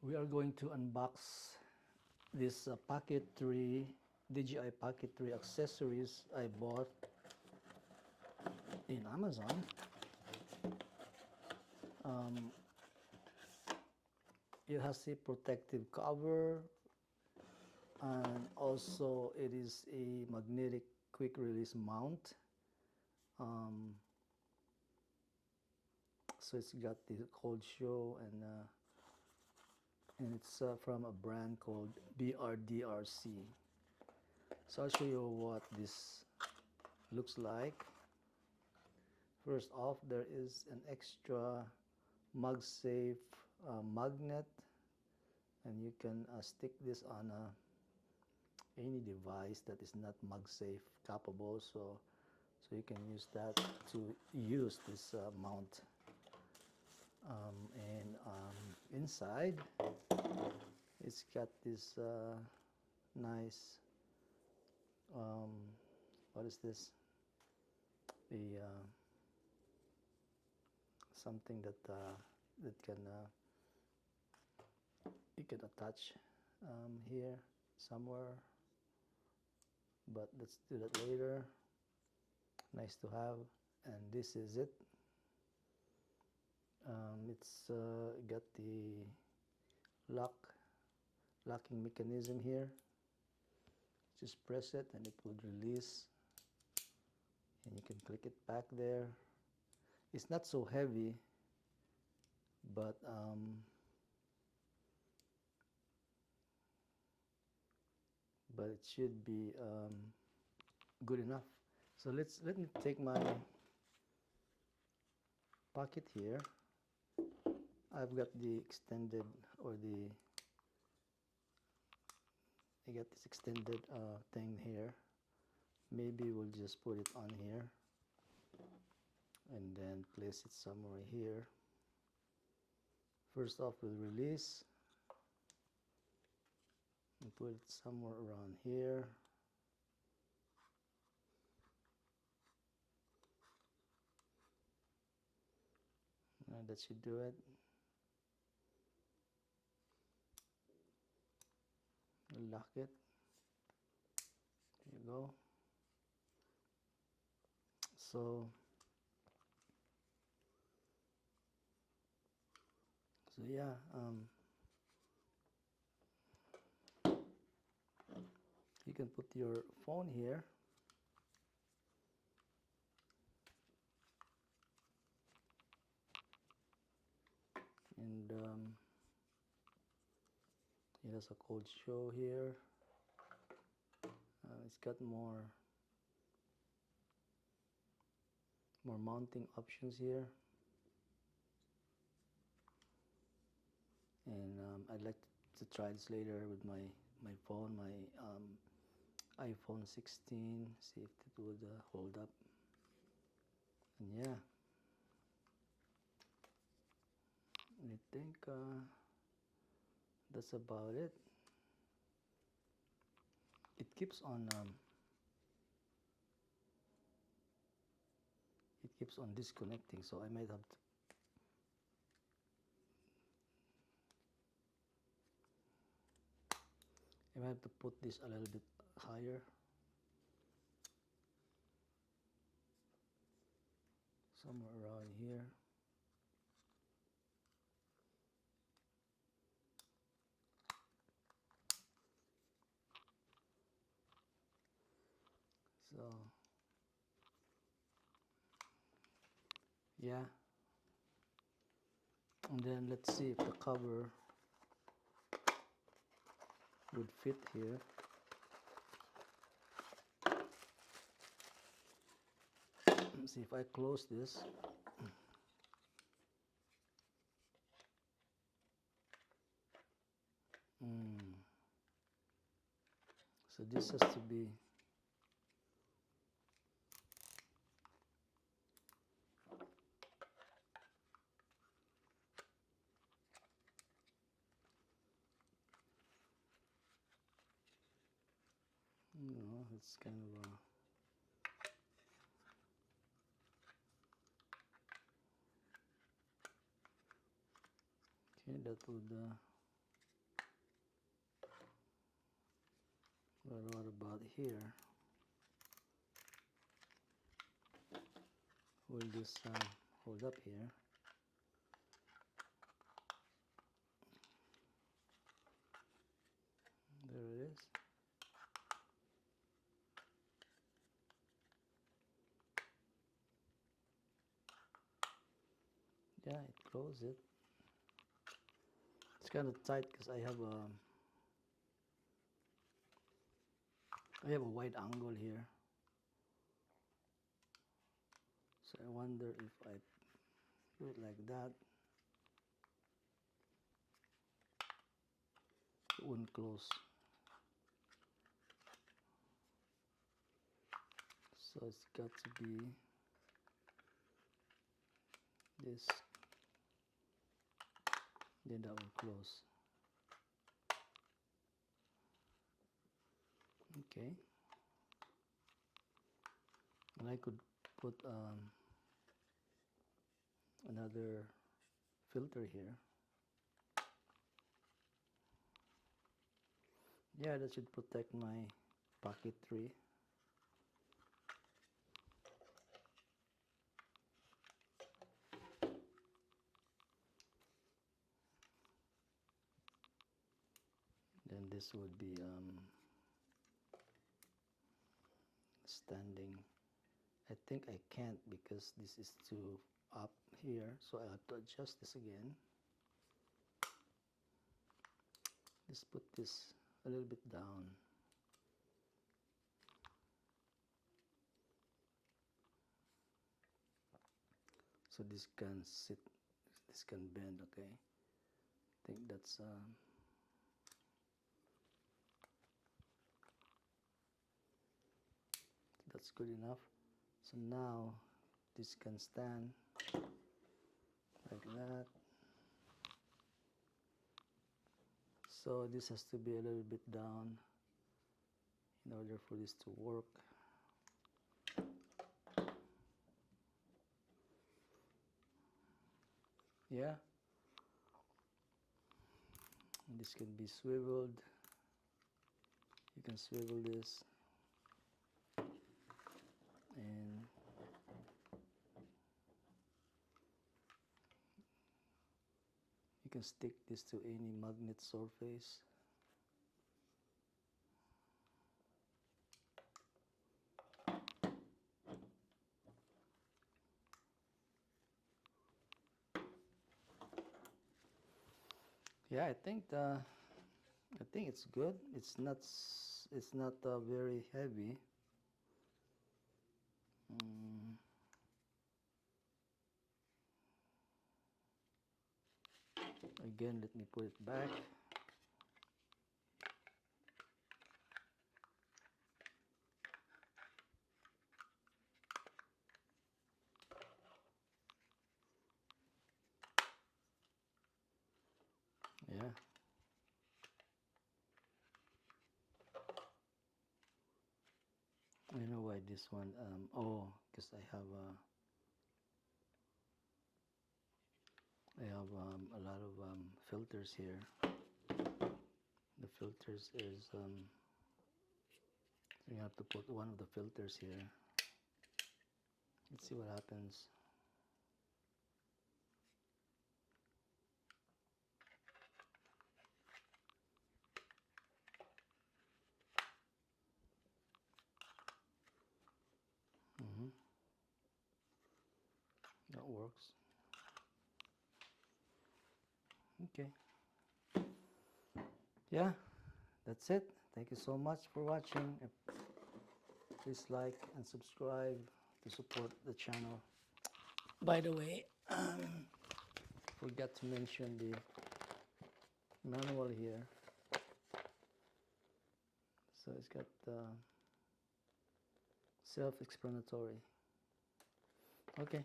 We are going to unbox this Pocket 3 DJI Pocket 3 accessories I bought in Amazon. It has a protective cover, and also it is a magnetic quick release mount. So it's got the cold show, and it's from a brand called BRDRC. So I'll show you what this looks like. First off, there is an extra MagSafe magnet, and you can stick this on any device that is not MagSafe capable. So you can use that to use this mount. And inside, it's got this nice what is this? A something that can you can attach here somewhere, but let's do that later. Nice to have. And this is it. It's got the locking mechanism here. Just press it and it would release, and you can click it back there. It's not so heavy, but it should be good enough. So let me take my pocket here. I've got the extended, or I got this extended thing here. Maybe we'll just put it on here and then place it somewhere here. First off, we'll release and put it somewhere around here. And that should do it. Lock it. There you go. So yeah, you can put your phone here, and it has a cold show here. It's got more mounting options here, and I'd like to try this later with my phone, my iPhone 16, see if it would hold up. And yeah, I think that's about it. It keeps on disconnecting, so I might have to put this a little bit higher, somewhere around here. So yeah, and then let's see if the cover would fit here. Let's see if I close this. So this has to be it's kind of okay, that would But what about here? Will this hold up here? There it is. Yeah, it closes it. It's kind of tight because I have a wide angle here. So I wonder if I do it like that, it won't close. So it's got to be this, then that will close. Okay. And I could put another filter here. Yeah, that should protect my pocket tree. Then this would be standing. I think I can't because this is too up here, so I have to adjust this again. Just put this a little bit down. So this can sit, this can bend, okay? I think that's good enough. So now this can stand like that. So this has to be a little bit down in order for this to work. Yeah. And this can be swiveled. You can swivel this and you can stick this to any magnet surface. Yeah, I think it's good. It's not very heavy. Again, let me put it back. Yeah. I know why this one. Oh, because I have a lot of filters here. The filters is so you have to put one of the filters here. Let's see what happens. That works. Okay. Yeah, that's it. Thank you so much for watching. Please like and subscribe to support the channel. By the way, forgot to mention the manual here. So it's got self-explanatory. Okay.